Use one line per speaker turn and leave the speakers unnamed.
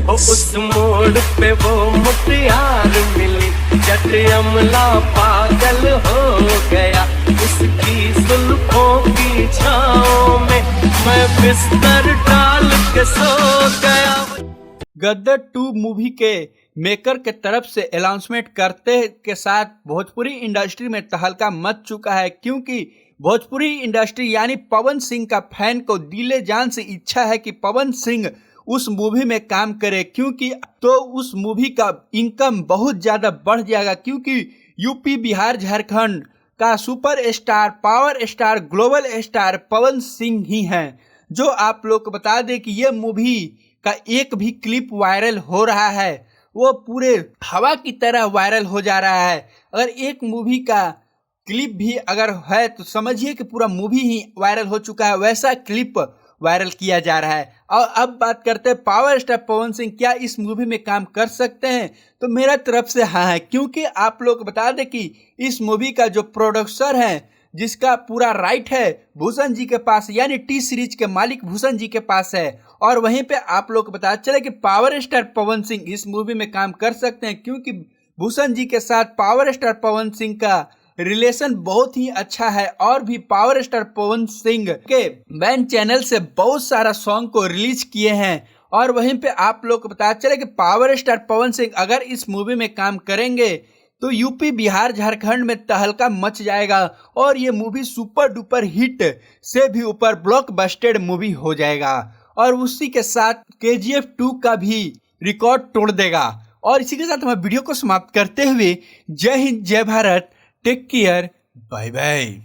उस मोड़ पे वो मुटियार मिली, जट अमला पागल हो गया, उसकी जुल्फों की छाँव में मैं बिस्तर डाल के सो गया।
गदर 2 मूवी के मेकर के तरफ से अनाउंसमेंट करते के साथ भोजपुरी इंडस्ट्री में तहलका मच चुका है, क्योंकि भोजपुरी इंडस्ट्री यानी पवन सिंह का फैन को दिले जान से इच्छा है कि पवन सिंह उस मूवी में काम करे, क्योंकि तो उस मूवी का इनकम बहुत ज़्यादा बढ़ जाएगा, क्योंकि यूपी बिहार झारखंड का super star power star global star Pawan Singh ही हैं। जो आप लोग को बता दें कि ये मूवी का एक भी क्लिप वायरल हो रहा है, वो पूरे हवा की तरह वायरल हो जा रहा है। अगर एक मूवी का क्लिप भी अगर है तो समझिए कि पूरा मूवी ही वायरल हो चुका है, वैसा क्लिप वायरल किया जा रहा है। और अब बात करते हैं पावर स्टार पवन सिंह क्या इस मूवी में काम कर सकते हैं, तो मेरा तरफ से हाँ है, क्योंकि आप लोग बता दें कि इस मूवी का जो प्रोड्यूसर है, जिसका पूरा राइट है भूषण जी के पास, यानी टी सीरीज के मालिक भूषण जी के पास है। और वहीं पे आप लोग को पता चले कि पावर स्टार पवन सिंह इस मूवी में काम कर सकते हैं, क्योंकि भूषण जी के साथ पावर स्टार पवन सिंह का रिलेशन बहुत ही अच्छा है। और भी पावर स्टार पवन सिंह के बैन चैनल से बहुत सारा सॉन्ग को रिलीज किए हैं। और वहीं पे आप लोग को पता चले कि पावर स्टार पवन सिंह अगर इस मूवी में काम करेंगे तो यूपी बिहार झारखंड में तहलका मच जाएगा, और ये मूवी सुपर डुपर हिट से भी ऊपर ब्लॉकबस्टर मूवी हो जाएगा, और उसी के साथ KGF 2 का भी रिकॉर्ड तोड़ देगा। और इसी के साथ हम वीडियो को समाप्त करते हुए जय हिंद जय Bharat, take care, bye bye.